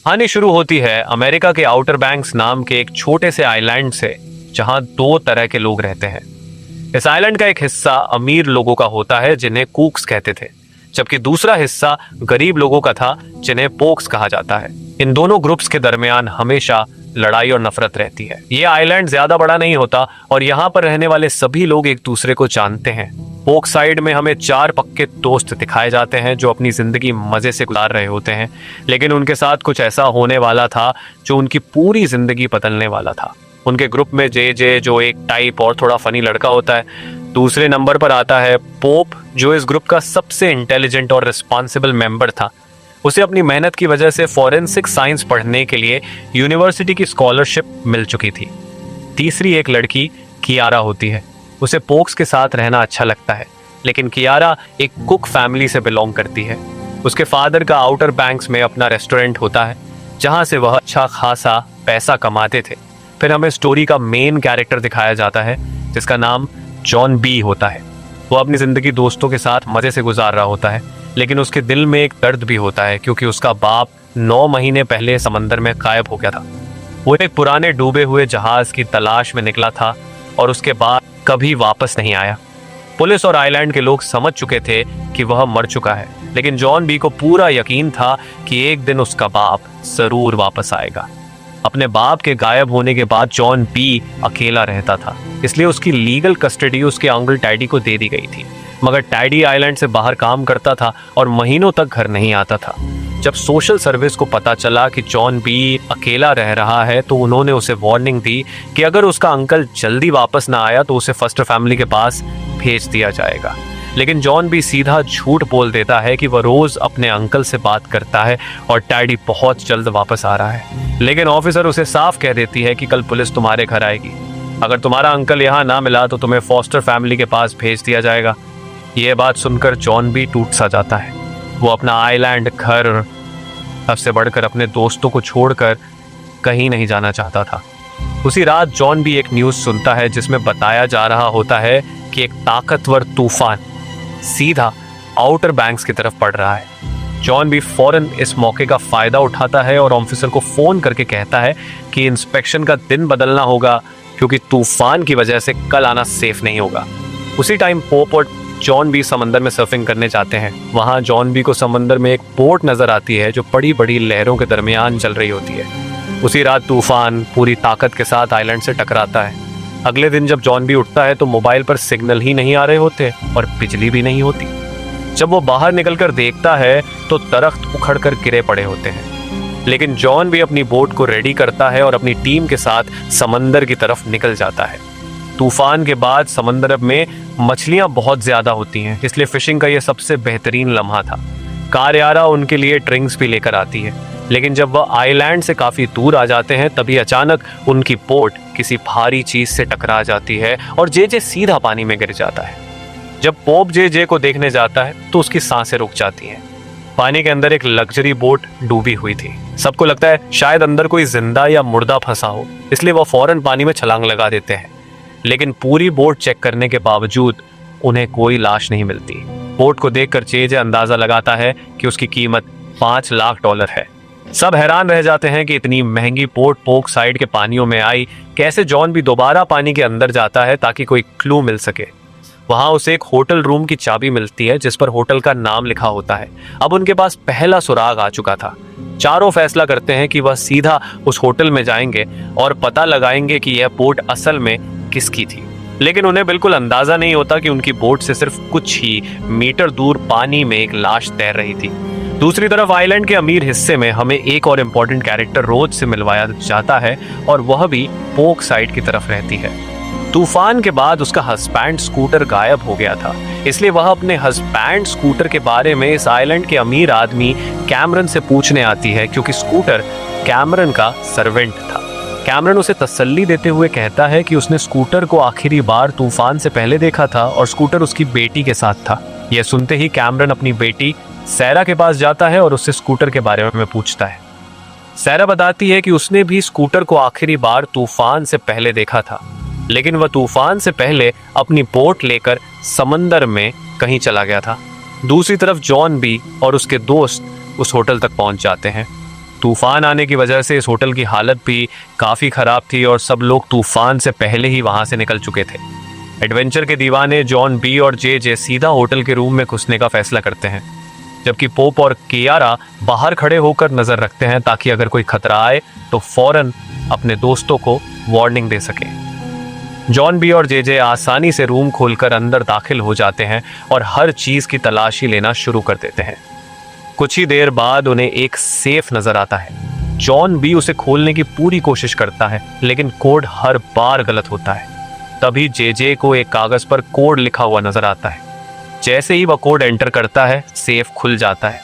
कहानी शुरू होती है अमेरिका के आउटर बैंक्स नाम के एक छोटे से आइलैंड से, जहां दो तरह के लोग रहते हैं। इस आइलैंड का एक हिस्सा अमीर लोगों का होता है जिन्हें कूक्स कहते थे, जबकि दूसरा हिस्सा गरीब लोगों का था जिन्हें पोक्स कहा जाता है। इन दोनों ग्रुप्स के दरमियान हमेशा लड़ाई और नफरत रहती है। ये आइलैंड ज्यादा बड़ा नहीं होता और यहाँ पर रहने वाले सभी लोग एक दूसरे को जानते हैं। पोक साइड में हमें 4 पक्के दोस्त दिखाए जाते हैं जो अपनी जिंदगी मजे से गुजार रहे होते हैं, लेकिन उनके साथ कुछ ऐसा होने वाला था जो उनकी पूरी जिंदगी बदलने वाला था। उनके ग्रुप में जे जो एक टाइप और थोड़ा फनी लड़का होता है। दूसरे नंबर पर आता है पोप, जो इस ग्रुप का सबसे इंटेलिजेंट और रिस्पॉन्सिबल मेंबर था। उसे अपनी मेहनत की वजह से फॉरेंसिक साइंस पढ़ने के लिए यूनिवर्सिटी की स्कॉलरशिप मिल चुकी थी। तीसरी एक लड़की कियारा होती है। उसे पोक्स के साथ रहना अच्छा लगता है, लेकिन कियारा एक कुक फैमिली से बिलोंग करती है। उसके फादर का आउटर बैंक्स में अपना रेस्टोरेंट होता है, जहां से वह अच्छा खासा पैसा कमाते थे। फिर हमें स्टोरी का मेन कैरेक्टर दिखाया जाता है जिसका नाम जॉन बी होता है। वो अपनी जिंदगी दोस्तों के साथ मजे से गुजार रहा होता है, लेकिन उसके दिल में एक दर्द भी होता है क्योंकि उसका बाप 9 महीने पहले समंदर में गायब हो गया था। वो एक पुराने डूबे हुए जहाज की तलाश में निकला था और उसके बाद कभी वापस नहीं आया। पुलिस और आइलैंड के लोग समझ चुके थे कि वह मर चुका है, लेकिन जॉन बी को पूरा यकीन था कि एक दिन उसका बाप जरूर वापस आएगा। अपने बाप के गायब होने के बाद जॉन बी अकेला रहता था, इसलिए उसकी लीगल कस्टडी उसके अंकल टैडी को दे दी गई थी। मगर टैडी आइलैंड से बाहर काम करता था और महीनों तक घर नहीं आता था। जब सोशल सर्विस को पता चला कि जॉन बी अकेला रह रहा है तो उन्होंने उसे वार्निंग दी कि अगर उसका अंकल जल्दी वापस ना आया तो उसे फॉस्टर फैमिली के पास भेज दिया जाएगा। लेकिन जॉन बी सीधा झूठ बोल देता है कि वह रोज अपने अंकल से बात करता है और टैडी बहुत जल्द वापस आ रहा है। लेकिन ऑफिसर उसे साफ कह देती है कि कल पुलिस तुम्हारे घर आएगी। अगर तुम्हारा अंकल यहाँ ना मिला तो तुम्हें फॉस्टर फैमिली के पास भेज दिया जाएगा। यह बात सुनकर जॉन बी टूट सा जाता है। वो अपना आइलैंड, घर, सबसे बढ़कर अपने दोस्तों को छोड़कर कहीं नहीं जाना चाहता था। उसी रात जॉन बी एक न्यूज़ सुनता है जिसमें बताया जा रहा होता है कि एक ताकतवर तूफान सीधा आउटर बैंक्स की तरफ पड़ रहा है। जॉन बी फौरन इस मौके का फायदा उठाता है और ऑफिसर को फोन करके कहता है कि इंस्पेक्शन का दिन बदलना होगा क्योंकि तूफान की वजह से कल आना सेफ नहीं होगा। उसी टाइम पोप और जॉन बी समंदर में सर्फिंग करने जाते हैं। वहां जॉन बी को समंदर में एक बोट नजर आती है जो बड़ी बड़ी लहरों के दरमियान चल रही होती है। उसी रात तूफान पूरी ताकत के साथ आइलैंड से टकराता है। अगले दिन जब जॉन बी उठता है तो मोबाइल पर सिग्नल ही नहीं आ रहे होते और बिजली भी नहीं होती। जब वो बाहर निकलकर देखता है तो दरख्त उखड़कर गिरे पड़े होते हैं। लेकिन जॉन भी अपनी बोट को रेडी करता है और अपनी टीम के साथ समंदर की तरफ निकल जाता है। तूफान के बाद समंदर में मछलियां बहुत ज्यादा होती हैं, इसलिए फिशिंग का यह सबसे बेहतरीन लम्हा था। कारियारा उनके लिए ड्रिंक्स भी लेकर आती है, लेकिन जब वह आइलैंड से काफी दूर आ जाते हैं तभी अचानक उनकी बोट किसी भारी चीज से टकरा जाती है और जे सीधा पानी में गिर जाता है। जब पोप जे को देखने जाता है तो उसकी सांसें रुक जाती हैं। पानी के अंदर एक लग्जरी बोट डूबी हुई थी। सबको लगता है शायद अंदर कोई जिंदा या मुर्दा फंसा हो, इसलिए वह फौरन पानी में छलांग लगा देते हैं। लेकिन पूरी बोट चेक करने के बावजूद उन्हें कोई लाश नहीं मिलती। बोट को देखकर जे अंदाजा लगाता है कि उसकी कीमत $5 लाख है। सब हैरान रह जाते हैं कि इतनी महंगी बोट पोक साइड के पानियों में आई कैसे। जॉन भी दोबारा पानी के अंदर जाता है ताकि कोई क्लू मिल सके। वहां उसे एक होटल रूम की चाबी मिलती है जिस पर होटल का नाम लिखा होता है। अब उनके पास पहला सुराग आ चुका था। चारों फैसला करते हैं कि वह सीधा उस होटल में जाएंगे और पता लगाएंगे कि यह बोट असल में किसकी थी। लेकिन उन्हें बिल्कुल अंदाजा नहीं होता कि उनकी बोट से सिर्फ कुछ ही मीटर दूर पानी में एक लाश तैर रही थी। दूसरी तरफ आइलैंड के अमीर हिस्से में हमें एक और इम्पोर्टेंट कैरेक्टर रोज से मिलवाया जाता है और वह भी पोक साइड की तरफ रहती है। तूफान के बाद उसका हस्बैंड स्कूटर गायब हो गया था, इसलिए वह अपने हस्बैंड स्कूटर के बारे में इस आइलैंड के अमीर आदमी कैमरन से पूछने आती है क्योंकि स्कूटर कैमरन का सर्वेंट था। कैमरन उसे तसल्ली देते हुए कहता है कि उसने स्कूटर को आखिरी बार तूफान से पहले देखा था और स्कूटर उसकी बेटी के साथ था। यह सुनते ही कैमरन अपनी बेटी सैरा के पास जाता है और उससे स्कूटर के बारे में पूछता है। सैरा बताती है कि उसने भी स्कूटर को आखिरी बार तूफान से पहले देखा था, लेकिन वह तूफान से पहले अपनी बोट लेकर समंदर में कहीं चला गया था। दूसरी तरफ जॉन बी और उसके दोस्त उस होटल तक पहुंच जाते हैं। तूफान आने की वजह से इस होटल की हालत भी काफ़ी ख़राब थी और सब लोग तूफान से पहले ही वहाँ से निकल चुके थे। एडवेंचर के दीवाने जॉन बी और जे सीधा होटल के रूम में घुसने का फैसला करते हैं, जबकि पोप और कियारा बाहर खड़े होकर नज़र रखते हैं ताकि अगर कोई खतरा आए तो फौरन अपने दोस्तों को वार्निंग दे सकें। जॉन बी और जे आसानी से रूम खोलकर अंदर दाखिल हो जाते हैं और हर चीज़ की तलाशी लेना शुरू कर देते हैं। कुछ ही देर बाद उन्हें एक सेफ नजर आता है। जॉन बी उसे खोलने की पूरी कोशिश करता है, लेकिन कोड हर बार गलत होता है। तभी जे को एक कागज पर कोड लिखा हुआ नजर आता है। जैसे ही वह कोड एंटर करता है, सेफ खुल जाता है।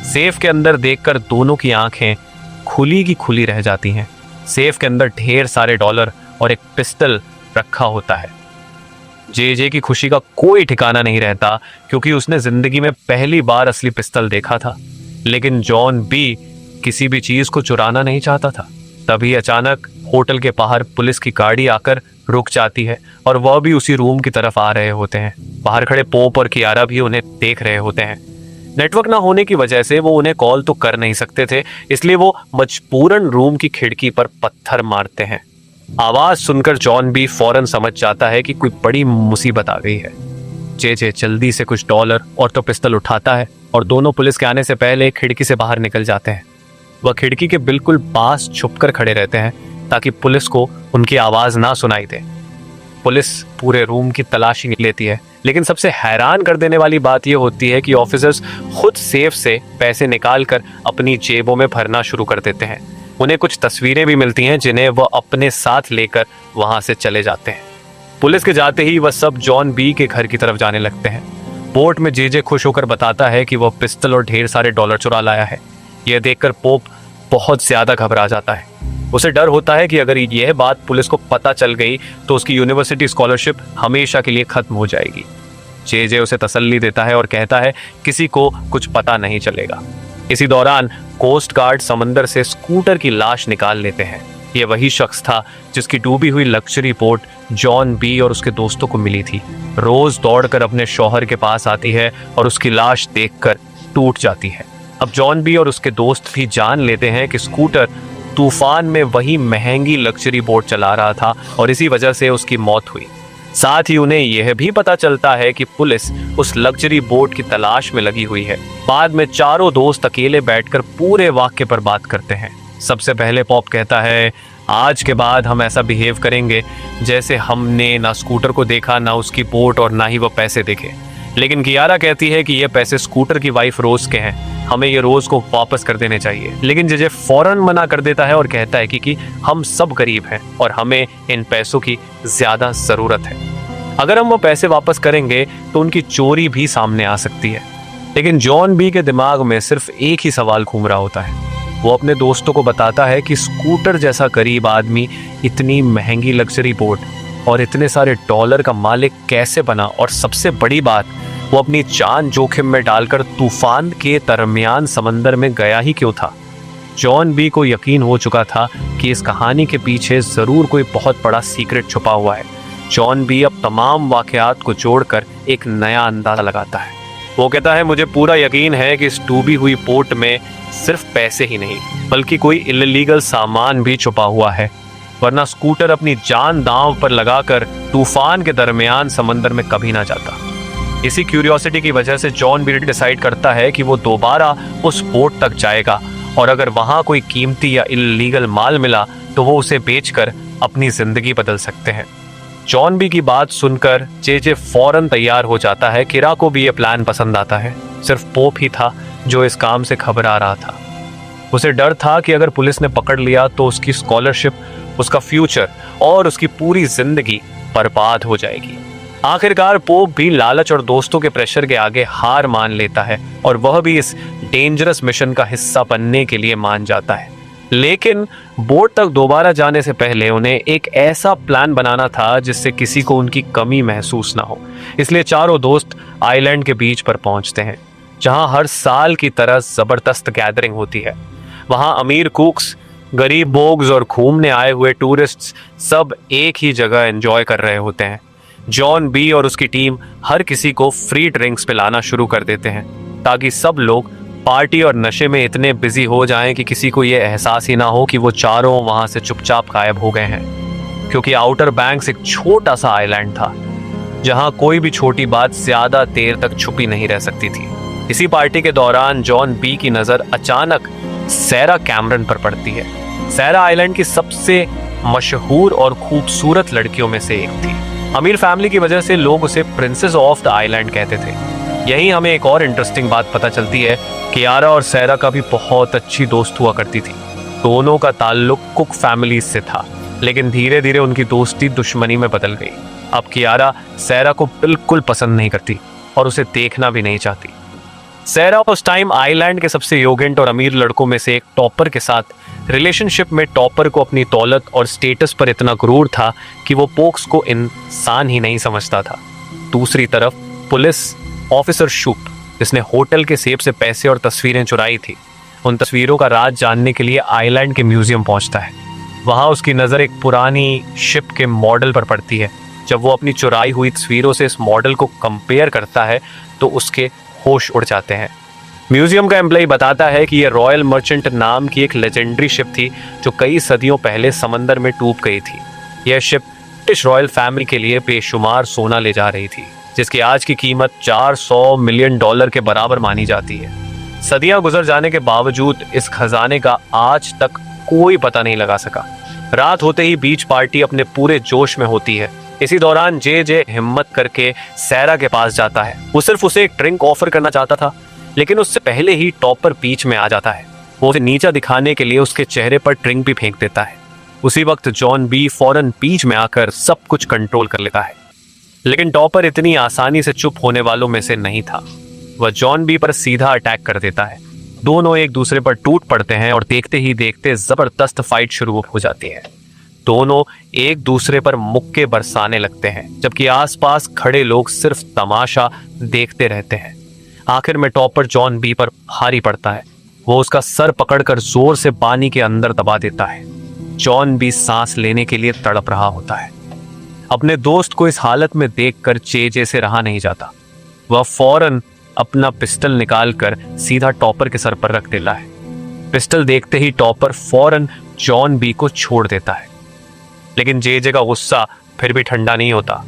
सेफ के अंदर देखकर दोनों की आंखें खुली की खुली रह जाती हैं। सेफ के अंदर ढेर सारे डॉलर और एक पिस्टल रखा होता है। जे की खुशी का कोई ठिकाना नहीं रहता, क्योंकि उसने जिंदगी में पहली बार असली पिस्तल देखा था। लेकिन जॉन बी किसी भी चीज को चुराना नहीं चाहता था। तभी अचानक होटल के बाहर पुलिस की गाड़ी आकर रुक जाती है और वह भी उसी रूम की तरफ आ रहे होते हैं। बाहर खड़े पोप और कियारा भी उन्हें देख रहे होते हैं। नेटवर्क ना होने की वजह से वो उन्हें कॉल तो कर नहीं सकते थे, इसलिए वो मजबूरन रूम की खिड़की पर पत्थर मारते हैं। आवाज सुनकर जॉन बी फौरन समझ जाता है कि कोई बड़ी मुसीबत आ गई है। जे जल्दी से कुछ डॉलर और तो पिस्तल उठाता है और दोनों पुलिस के आने से पहले खिड़की से बाहर निकल जाते हैं। वह खिड़की के बिल्कुल पास छुपकर खड़े रहते हैं ताकि पुलिस को उनकी आवाज ना सुनाई दे। पुलिस पूरे रूम की तलाशी लेती है, लेकिन सबसे हैरान कर देने वाली बात यह होती है कि ऑफिसर्स खुद सेफ से पैसे निकालकर अपनी जेबों में भरना शुरू कर देते हैं। उन्हें कुछ तस्वीरें भी मिलती हैं जिन्हें वह अपने साथ लेकर वहां से चले जाते हैं। पुलिस के जाते ही वह सब जॉन बी के घर की तरफ जाने लगते हैं। बोट में जे खुश होकर बताता है कि वह पिस्टल और ढेर सारे डॉलर चुरा लाया है। यह देखकर पोप बहुत ज्यादा घबरा जाता है। उसे डर होता है कि अगर यह बात पुलिस को पता चल गई तो उसकी यूनिवर्सिटी स्कॉलरशिप हमेशा के लिए खत्म हो जाएगी। जे उसे तसल्ली देता है और कहता है किसी को कुछ पता नहीं चलेगा। इसी दौरान कोस्ट गार्ड समंदर से स्कूटर की लाश निकाल लेते हैं। यह वही शख्स था जिसकी डूबी हुई लग्जरी बोट जॉन बी और उसके दोस्तों को मिली थी। रोज दौड़कर अपने शौहर के पास आती है और उसकी लाश देखकर टूट जाती है। अब जॉन बी और उसके दोस्त भी जान लेते हैं कि स्कूटर तूफान में वही महंगी लग्जरी बोट चला रहा था और इसी वजह से उसकी मौत हुई। साथ ही उन्हें यह भी पता चलता है कि पुलिस उस लग्जरी बोट की तलाश में लगी हुई है। बाद में चारों दोस्त अकेले बैठकर पूरे वाक्य पर बात करते हैं। सबसे पहले पॉप कहता है, आज के बाद हम ऐसा बिहेव करेंगे जैसे हमने ना स्कूटर को देखा, ना उसकी बोट और ना ही वो पैसे देखे। लेकिन कियारा कहती है कि ये पैसे स्कूटर की वाइफ रोज के हैं, हमें ये रोज को वापस कर देने चाहिए। लेकिन जे फौरन मना कर देता है और कहता है कि हम सब गरीब हैं और हमें इन पैसों की ज्यादा जरूरत है। अगर हम वो पैसे वापस करेंगे तो उनकी चोरी भी सामने आ सकती है। लेकिन जॉन बी के दिमाग में सिर्फ एक ही सवाल घूम रहा होता है। वो अपने दोस्तों को बताता है कि स्कूटर जैसा गरीब आदमी इतनी महंगी लग्जरी बोट और इतने सारे डॉलर का मालिक कैसे बना, और सबसे बड़ी बात, वो अपनी जान जोखिम में डालकर तूफान के दरमियान समंदर में गया ही क्यों था। जॉन बी को यकीन हो चुका था कि इस कहानी के पीछे जरूर कोई बहुत बड़ा सीक्रेट छुपा हुआ है। जॉन बी अब तमाम वाकयात को जोड़कर एक नया अंदाजा लगाता है। वो कहता है, मुझे पूरा यकीन है कि इस डूबी हुई बोट में सिर्फ पैसे ही नहीं बल्कि कोई इल्लीगल सामान भी छुपा हुआ है, वरना स्कूटर अपनी जान दांव पर लगाकर तूफान के दरमियान समंदर में कभी ना जाता। इसी क्यूरियोसिटी की वजह से जॉन बी डिसाइड करता है कि वो दोबारा उस बोट तक जाएगा और अगर वहां कोई कीमती या इल्लीगल माल मिला तो वो उसे बेचकर अपनी जिंदगी बदल सकते हैं। जॉन बी की बात सुनकर जे फौरन तैयार हो जाता है। किरा को भी ये प्लान पसंद आता है। सिर्फ पोप ही था जो इस काम से घबरा रहा था। उसे डर था कि अगर पुलिस ने पकड़ लिया तो उसकी स्कॉलरशिप, उसका फ्यूचर और उसकी पूरी जिंदगी बर्बाद हो जाएगी। आखिरकार पोप भी लालच और दोस्तों के प्रेशर के आगे हार मान लेता है और वह भी इस डेंजरस मिशन का हिस्सा बनने के लिए मान जाता है। लेकिन बोट तक दोबारा जाने से पहले उन्हें एक ऐसा प्लान बनाना था जिससे किसी को उनकी कमी महसूस ना हो। इसलिए चारों दोस्त आइलैंड के बीच पर पहुंचते हैं, जहां हर साल की तरह जबरदस्त गैदरिंग होती है। वहां अमीर कुक्स, गरीब बोग्स और घूमने आए हुए टूरिस्ट्स सब एक ही जगह एंजॉय कर रहे होते हैं। जॉन बी और उसकी टीम हर किसी को फ्री ड्रिंक्स पिलाना शुरू कर देते हैं ताकि सब लोग पार्टी और नशे में इतने बिजी हो जाएं कि किसी को ये एहसास ही ना हो कि वो चारों वहां से चुपचाप गायब हो गए हैं। क्योंकि आउटर बैंक्स एक छोटा सा आइलैंड था जहां कोई भी छोटी बात ज्यादा देर तक छुपी नहीं रह सकती थी। इसी पार्टी के दौरान जॉन बी की नजर अचानक सैरा कैमरन पर पड़ती है। सैरा आइलैंड की सबसे मशहूर और खूबसूरत लड़कियों में से एक थी। अमीर फैमिली की वजह से लोग उसे प्रिंसेस ऑफ द आइलैंड कहते थे। यही हमें एक और इंटरेस्टिंग बात पता चलती है कि कियारा और सैरा का भी बहुत अच्छी दोस्त हुआ करती थी। दोनों का ताल्लुक कुक फैमिली से था, लेकिन धीरे धीरे उनकी दोस्ती दुश्मनी में बदल गई। अब कियारा सैरा को बिल्कुल पसंद नहीं करती और उसे देखना भी नहीं चाहती। सैरा उस टाइम आइलैंड के सबसे योगेंट और अमीर लड़कों में से एक टॉपर के साथ रिलेशनशिप में टॉपर को अपनी दौलत और स्टेटस पर इतना गुरूर था कि वो पोक्स को इंसान ही नहीं समझता था। दूसरी तरफ पुलिस ऑफिसर शूट, जिसने होटल के सेफ से पैसे और तस्वीरें चुराई थी, उन तस्वीरों का राज जानने के लिए आइलैंड के म्यूजियम पहुंचता है। वहां उसकी नज़र एक पुरानी शिप के मॉडल पर पड़ती है। जब वो अपनी चुराई हुई तस्वीरों से इस मॉडल को कंपेयर करता है तो उसके होश उड़ जाते हैं। म्यूजियम का एम्प्लॉय बताता है कि यह रॉयल मर्चेंट नाम की एक लेजेंडरी शिप थी जो कई सदियों पहले समंदर में डूब गई थी। यह शिप ब्रिटिश रॉयल फैमिली के लिए बेशुमार सोना ले जा रही थी, जिसकी आज की कीमत $400 मिलियन के बराबर मानी जाती है। सदियां गुजर जाने के बावजूद इस खजाने का आज तक कोई पता नहीं लगा सका। रात होते ही बीच पार्टी अपने पूरे जोश में होती है। इसी दौरान जे हिम्मत करके सैरा के पास जाता है। वो सिर्फ उसे एक ड्रिंक ऑफर करना चाहता था, लेकिन उससे पहले ही टॉपर बीच में आ जाता है। वो उसे नीचा दिखाने के लिए उसके चेहरे पर ड्रिंक भी फेंक देता है। उसी वक्त जॉन बी फौरन बीच में आकर सब कुछ कंट्रोल कर लेता है, लेकिन टॉपर इतनी आसानी से चुप होने वालों में से नहीं था। वह जॉन बी पर सीधा अटैक कर देता है। दोनों एक दूसरे पर टूट पड़ते हैं और देखते ही देखते जबरदस्त फाइट शुरू हो जाती है। दोनों एक दूसरे पर मुक्के बरसाने लगते हैं, जबकि आसपास खड़े लोग सिर्फ तमाशा देखते रहते हैं। आखिर में टॉपर जॉन बी पर भारी पड़ता है। वो उसका सर पकड़कर जोर से पानी के अंदर दबा देता है। जॉन बी सांस लेने के लिए तड़प रहा होता है। अपने दोस्त को इस हालत में देखकर जे से रहा नहीं जाता। वह फौरन अपना पिस्टल निकालकर सीधा टॉपर के सर पर रख देता है। पिस्टल देखते ही टॉपर फौरन जॉन बी को छोड़ देता है, लेकिन जे का गुस्सा फिर भी ठंडा नहीं होता।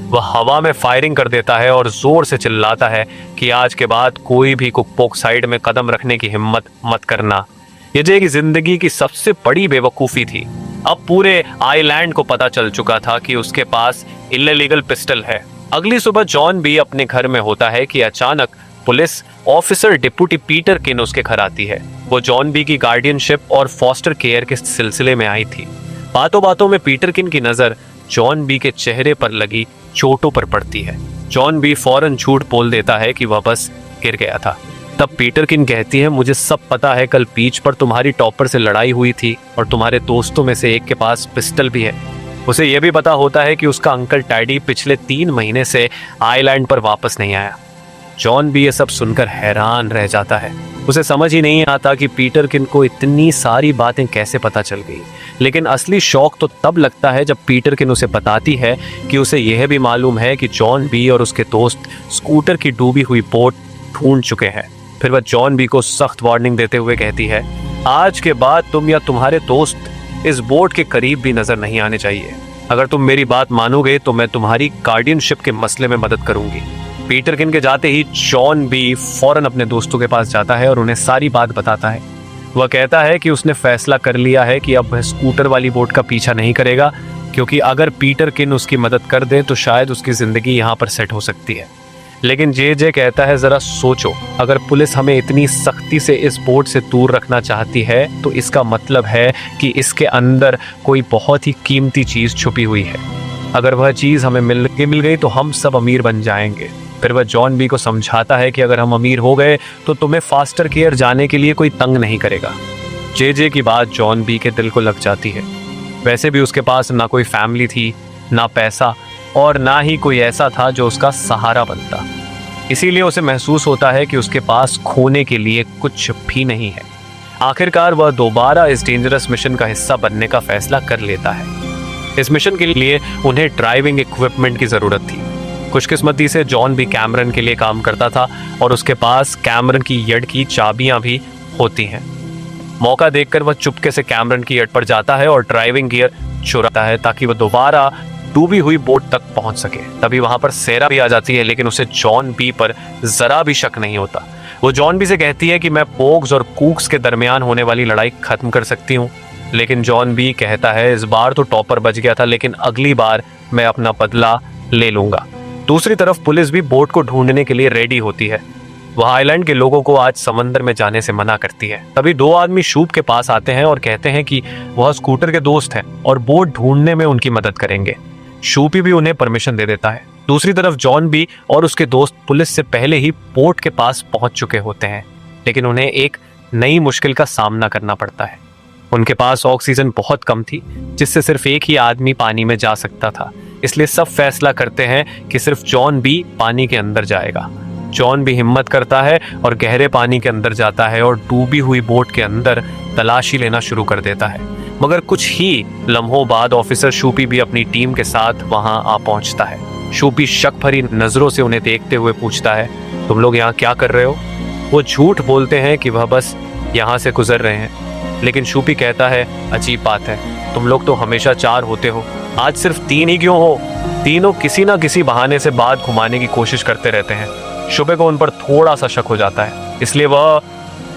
वह हवा में फायरिंग कर देता है और जोर से चिल्लाता है कि आज के बाद कोई भी कुकपोक साइड में कदम रखने की हिम्मत मत करना। ये जे की जिंदगी की सबसे बड़ी बेवकूफ़ी थी। अब पूरे आइलैंड को पता चल चुका था कि उसके पास इल्लीगल पिस्टल है। अगली सुबह जॉन बी अपने घर में होता है कि अचानक पुलिस ऑफिसर डिप्टी पीटर किन उसके घर आती है। वो जॉन बी की गार्डियनशिप और फॉस्टर केयर के सिलसिले में आई थी। बातों बातों में पीटर किन की नज़र जॉन बी के चेहरे पर लगी चोटों पर पड़ती है। जॉन बी फौरन झूठ बोल देता है कि वह बस गिर गया था। तब पीटर किन कहती है, मुझे सब पता है, कल बीच पर तुम्हारी टॉपर से लड़ाई हुई थी और तुम्हारे दोस्तों में से एक के पास पिस्टल भी है। उसे यह भी पता होता है कि उसका अंकल टैडी पिछले 3 महीने से आइलैंड पर वापस नहीं आया। जॉन बी ये सब सुनकर हैरान रह जाता है। उसे समझ ही नहीं आता कि पीटर किन को इतनी सारी बातें कैसे पता चल गई। लेकिन असली शौक तो तब लगता है जब पीटर किन उसे बताती है कि उसे यह भी मालूम है कि जॉन बी और उसके दोस्त स्कूटर की डूबी हुई बोट ढूंढ चुके हैं। फिर वह जॉन बी को सख्त वार्निंग देते हुए कहती है, आज के बाद तुम या तुम्हारे दोस्त इस बोट के करीब भी नजर नहीं आने चाहिए। अगर तुम मेरी बात मानोगे तो मैं तुम्हारी गार्डियनशिप के मसले में मदद करूंगी। पीटर किन के जाते ही जॉन बी फौरन अपने दोस्तों के पास जाता है और उन्हें सारी बात बताता है। वह कहता है कि उसने फैसला कर लिया है कि अब वह स्कूटर वाली बोट का पीछा नहीं करेगा, क्योंकि अगर पीटर किन उसकी मदद कर दे तो शायद उसकी जिंदगी यहाँ पर सेट हो सकती है। लेकिन जे कहता है, जरा सोचो, अगर पुलिस हमें इतनी सख्ती से इस बोट से दूर रखना चाहती है तो इसका मतलब है कि इसके अंदर कोई बहुत ही कीमती चीज छुपी हुई है। अगर वह चीज हमें मिल गई तो हम सब अमीर बन जाएंगे। फिर वह जॉन बी को समझाता है कि अगर हम अमीर हो गए तो तुम्हें फास्टर केयर जाने के लिए कोई तंग नहीं करेगा। जे की बात जॉन बी के दिल को लग जाती है। वैसे भी उसके पास ना कोई फैमिली थी, ना पैसा, और ना ही कोई ऐसा था जो उसका सहारा बनता। इसीलिए उसे महसूस होता है कि उसके पास खोने के लिए कुछ भी नहीं है। आखिरकार वह दोबारा इस डेंजरस मिशन का हिस्सा बनने का फैसला कर लेता है। इस मिशन के लिए उन्हें ड्राइविंग इक्विपमेंट की ज़रूरत थी। खुशकिस्मती से जॉन भी कैमरन के लिए काम करता था और उसके पास कैमरन की यट की चाबियां भी होती हैं। मौका देखकर वह चुपके से कैमरन की यट पर जाता है और ड्राइविंग गियर चुराता है ताकि वह दोबारा डूबी हुई बोट तक पहुंच सके। तभी वहां पर सेरा भी आ जाती है, लेकिन उसे जॉन बी पर जरा भी शक नहीं होता। वो जॉन बी से कहती है कि मैं पोग्स और कूक्स के दरमियान होने वाली लड़ाई खत्म कर सकती हूँ, लेकिन जॉन बी कहता है इस बार तो टॉपर बच गया था, लेकिन अगली बार मैं अपना बदला ले लूंगा। दूसरी तरफ पुलिस भी बोट को ढूंढने के लिए रेडी होती है। वह आइलैंड के लोगों को आज समंदर में जाने से मना करती है। तभी दो आदमी शूप के पास आते हैं और कहते हैं कि वह स्कूटर के दोस्त हैं और बोट ढूंढने में उनकी मदद करेंगे। शूपी भी उन्हें परमिशन दे देता है। दूसरी तरफ जॉन बी और उसके दोस्त पुलिस से पहले ही बोट के पास पहुंच चुके होते हैं, लेकिन उन्हें एक नई मुश्किल का सामना करना पड़ता है। उनके पास ऑक्सीजन बहुत कम थी, जिससे सिर्फ एक ही आदमी पानी में जा सकता था। इसलिए सब फैसला करते हैं कि सिर्फ जॉन बी पानी के अंदर जाएगा। जॉन भी हिम्मत करता है और गहरे पानी के अंदर जाता है और डूबी हुई बोट के अंदर तलाशी लेना शुरू कर देता है। मगर कुछ ही लम्हों बाद ऑफिसर शूपी भी अपनी टीम के साथ वहां आ पहुंचता है। शूपी शक भरी नजरों से उन्हें देखते हुए पूछता है, तुम लोग यहाँ क्या कर रहे हो? वो झूठ बोलते हैं कि वह बस यहाँ से गुजर रहे हैं, लेकिन शूपी कहता है, अजीब बात है, तुम लोग तो हमेशा 4 होते हो, आज सिर्फ 3 ही क्यों हो? तीनों किसी ना किसी बहाने से बात घुमाने की कोशिश करते रहते हैं। शूपी को उन पर थोड़ा सा शक हो जाता है, इसलिए वह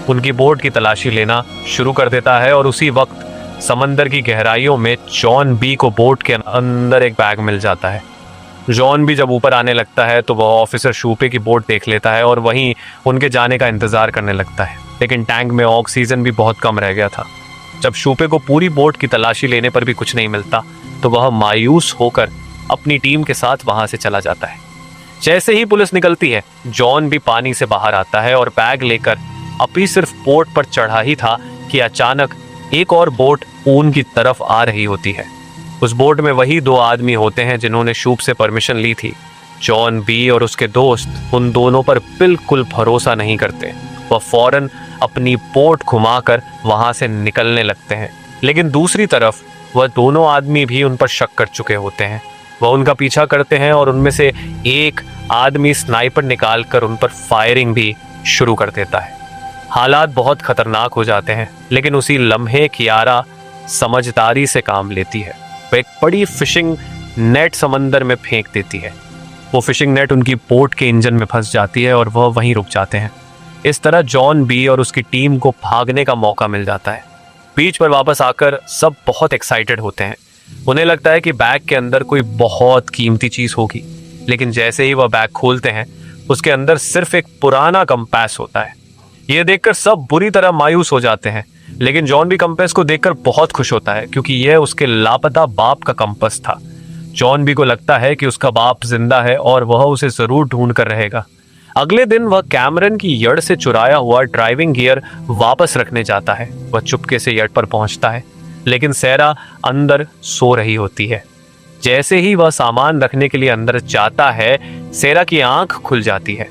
उनकी बोट की तलाशी लेना शुरू कर देता है और उसी वक्त समंदर की गहराइयों में जॉन बी को बोट के अंदर एक बैग मिल जाता है। जॉन भी जब ऊपर आने लगता है तो वह ऑफिसर शूपे की बोट देख लेता है और वहीं उनके जाने का इंतजार करने लगता है, लेकिन टैंक में ऑक्सीजन भी बहुत कम रह गया था। जब शूपे को पूरी बोट की तलाशी लेने पर भी कुछ नहीं मिलता तो वह मायूस होकर अपनी टीम के साथ वहां से चला जाता है। जैसे ही पुलिस निकलती है, जॉन भी पानी से बाहर आता है और बैग लेकर अभी सिर्फ बोट पर चढ़ा ही था कि अचानक एक और बोट ऊन की तरफ आ रही होती है। उस बोट में वही 2 आदमी होते हैं जिन्होंने शूप से परमिशन ली थी। जॉन बी और उसके दोस्त उन दोनों पर बिल्कुल भरोसा नहीं करते। वह फौरन अपनी बोट घुमाकर वहां से निकलने लगते हैं, लेकिन दूसरी तरफ वह दोनों आदमी भी उन पर शक कर चुके होते हैं। वह उनका पीछा करते हैं और उनमें से एक आदमी स्नाइपर निकालकर उन पर फायरिंग भी शुरू कर देता है। हालात बहुत खतरनाक हो जाते हैं, लेकिन उसी लम्हे कियारा समझदारी से काम लेती है। वह एक बड़ी फिशिंग नेट समंदर में फेंक देती है। वो फिशिंग नेट उनकी बोट के इंजन में फंस जाती है और वह वहीं रुक जाते हैं। इस तरह जॉन बी और उसकी टीम को भागने का मौका मिल जाता है। बीच पर वापस आकर सब बहुत एक्साइटेड होते हैं। उन्हें लगता है कि बैग के अंदर कोई बहुत कीमती चीज होगी, लेकिन जैसे ही वह बैग खोलते हैं उसके अंदर सिर्फ एक पुराना कंपास होता है। यह देखकर सब बुरी तरह मायूस हो जाते हैं, लेकिन जॉन भी कंपास को देखकर बहुत खुश होता है क्योंकि यह उसके लापता बाप का कंपास था। जॉन बी को लगता है कि उसका बाप जिंदा है और वह उसे जरूर ढूंढ कर रहेगा। अगले दिन वह कैमरन की यड़ से चुराया हुआ ड्राइविंग गियर वापस रखने जाता है। वह चुपके से यड़ पर पहुंचता है, लेकिन सेरा अंदर सो रही होती है। जैसे ही वह सामान रखने के लिए अंदर जाता है, सेरा की आंख खुल जाती है।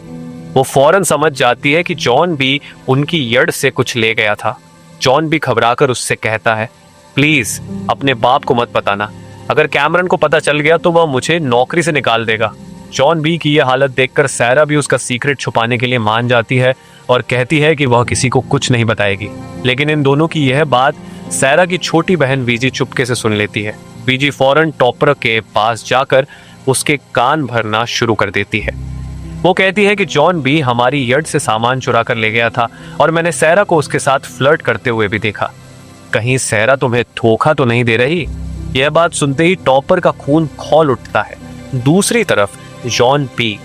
वो फौरन समझ जाती है कि जॉन भी उनकी यड़ से कुछ ले गया था। जॉन भी घबराकर उससे कहता है, प्लीज अपने बाप को मत बताना, अगर कैमरन को पता चल गया तो वह मुझे नौकरी से निकाल देगा। जॉन बी की यह हालत देखकर सेरा भी उसका सीक्रेट छुपाने के लिए मान जाती है और कहती है कि वह किसी को कुछ नहीं बताएगी। लेकिन इन दोनों की यह बात सेरा की छोटी बहन वीजी चुपके से सुन लेती है। वीजी फौरन टॉपर के पास जाकर उसके कान भरना शुरू कर देती है। वो कहती है कि जॉन बी हमारी यड से सामान चुरा कर ले गया था और मैंने सेरा को उसके साथ फ्लर्ट करते हुए भी देखा। कहीं सेरा तुम्हें धोखा तो नहीं दे रही? यह बात सुनते ही टॉपर का खून खौल उठता है। दूसरी तरफ जॉन बी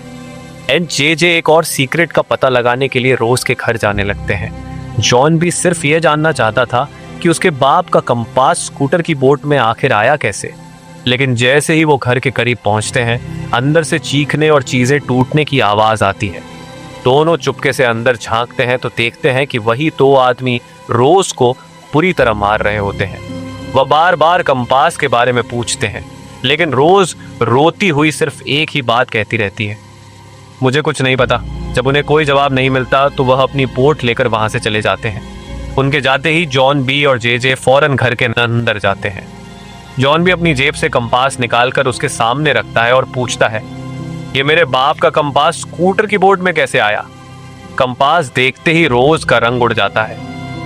एंड जे एक और सीक्रेट का पता लगाने के लिए रोज के घर जाने लगते हैं। जॉन बी सिर्फ यह जानना चाहता था कि उसके बाप का कंपास स्कूटर की बोट में आखिर आया कैसे। लेकिन जैसे ही वो घर के करीब पहुंचते हैं, अंदर से चीखने और चीजें टूटने की आवाज आती है। दोनों चुपके से अंदर झांकते हैं तो देखते हैं कि वही 2 आदमी रोज को पूरी तरह मार रहे होते हैं। वह बार बार कंपास के बारे में पूछते हैं, लेकिन रोज रोती हुई सिर्फ एक ही बात कहती रहती है, मुझे कुछ नहीं पता। जब उन्हें कोई जवाब नहीं मिलता तो वह अपनी बोट लेकर वहां से चले जाते हैं। उनके जाते ही जॉन बी और जे फौरन घर के अंदर जाते हैं। जॉन भी अपनी जेब से कंपास निकालकर उसके सामने रखता है और पूछता है, ये मेरे बाप का कंपास स्कूटर की बोर्ड में कैसे आया? कंपास देखते ही रोज का रंग उड़ जाता है।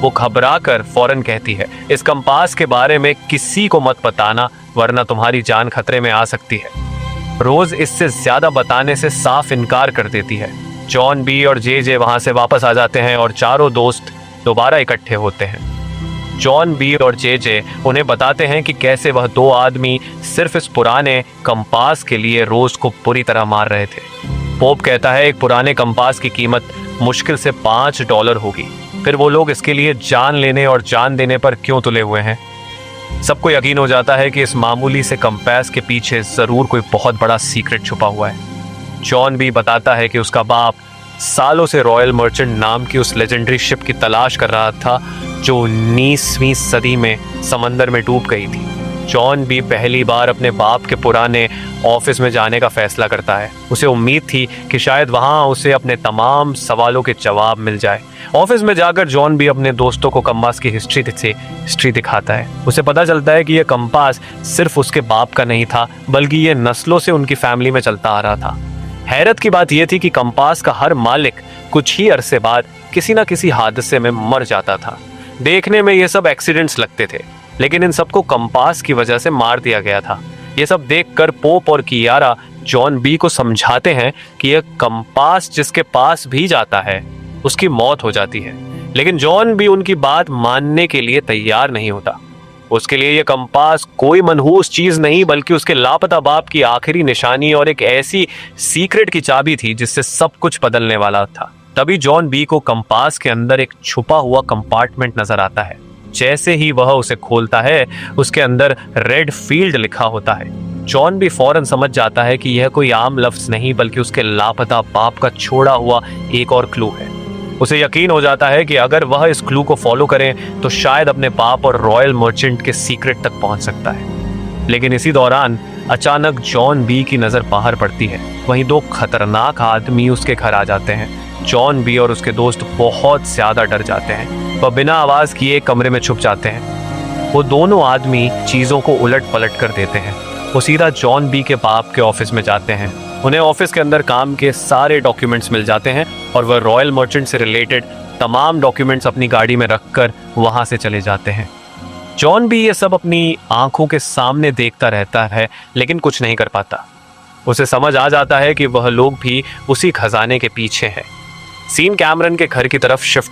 वो घबरा कर फौरन कहती है, इस कंपास के बारे में किसी को मत बताना, वरना तुम्हारी जान खतरे में आ सकती है। रोज इससे ज्यादा बताने से साफ इनकार कर देती है। जॉन बी और जे वहां से वापस आ जाते हैं और चारों दोस्त दोबारा इकट्ठे होते हैं। जॉन बी और जे उन्हें बताते हैं कि कैसे वह दो आदमी सिर्फ इस पुराने कंपास के लिए रोज को बुरी तरह मार रहे थे। पोप कहता है एक पुराने कंपास की कीमत मुश्किल से $5 होगी, फिर वो लोग इसके लिए जान लेने और जान देने पर क्यों तुले हुए हैं। सबको यकीन हो जाता है कि इस मामूली से कंपास के पीछे जरूर कोई बहुत बड़ा सीक्रेट छुपा हुआ है। जॉन भी बताता है कि उसका बाप सालों से रॉयल मर्चेंट नाम की उस लेजेंडरी शिप की तलाश कर रहा था जो 19वीं सदी में समंदर में डूब गई थी। जॉन भी पहली बार अपने बाप के पुराने ऑफिस में जाने का फैसला करता है। उसे उम्मीद थी कि शायद वहां उसे अपने तमाम सवालों के जवाब मिल जाए। ऑफिस में जाकर जॉन भी अपने दोस्तों को कंपास की हिस्ट्री दिखाता है। उसे पता चलता है कि यह कंपास सिर्फ उसके बाप का नहीं था, बल्कि ये नस्लों से उनकी फैमिली में चलता आ रहा था। हैरत की बात यह थी कि कंपास का हर मालिक कुछ ही अरसे बाद किसी न किसी हादसे में मर जाता था। देखने में ये सब एक्सीडेंट्स लगते थे, लेकिन इन सबको कंपास की वजह से मार दिया गया था। ये सब देखकर पोप और कियारा जॉन बी को समझाते हैं कि यह कंपास जिसके पास भी जाता है उसकी मौत हो जाती है, लेकिन जॉन भी उनकी बात मानने के लिए तैयार नहीं होता। उसके लिए यह कंपास कोई मनहूस चीज नहीं, बल्कि उसके लापता बाप की आखिरी निशानी और एक ऐसी सीक्रेट की चाबी थी जिससे सब कुछ बदलने वाला था। तभी जॉन बी को कंपास के अंदर एक छुपा हुआ कंपार्टमेंट नजर आता है। जैसे ही वह उसे खोलता है, उसके अंदर रेड फील्ड लिखा होता है। जॉन भी फौरन समझ जाता है कि यह कोई आम लफ्ज नहीं, बल्कि उसके लापता बाप का छोड़ा हुआ एक और क्लू है। उसे यकीन हो जाता है कि अगर वह इस क्लू को फॉलो करें तो शायद अपने बाप और रॉयल मर्चेंट के सीक्रेट तक पहुंच सकता है। लेकिन इसी दौरान अचानक जॉन बी की नजर बाहर पड़ती है। वहीं दो खतरनाक आदमी उसके घर आ जाते हैं। जॉन बी और उसके दोस्त बहुत ज्यादा डर जाते हैं। वह बिना आवाज किए कमरे में छुप जाते हैं। वो दोनों आदमी चीजों को उलट पलट कर देते हैं। वो सीधा जॉन बी के बाप के ऑफिस में जाते हैं। उन्हें ऑफिस के अंदर काम के सारे डॉक्यूमेंट्स मिल जाते हैं और वह रॉयल मर्चेंट से रिलेटेड तमाम डॉक्यूमेंट्स अपनी गाड़ी में रखकर वहां से चले जाते हैं। जॉन भी ये सब अपनी आंखों के सामने देखता रहता है, लेकिन कुछ नहीं कर पाता। उसे समझ आ जाता है कि वह लोग भी उसी खजाने के पीछे हैं। सीन कैमरन के घर की तरफ शिफ्ट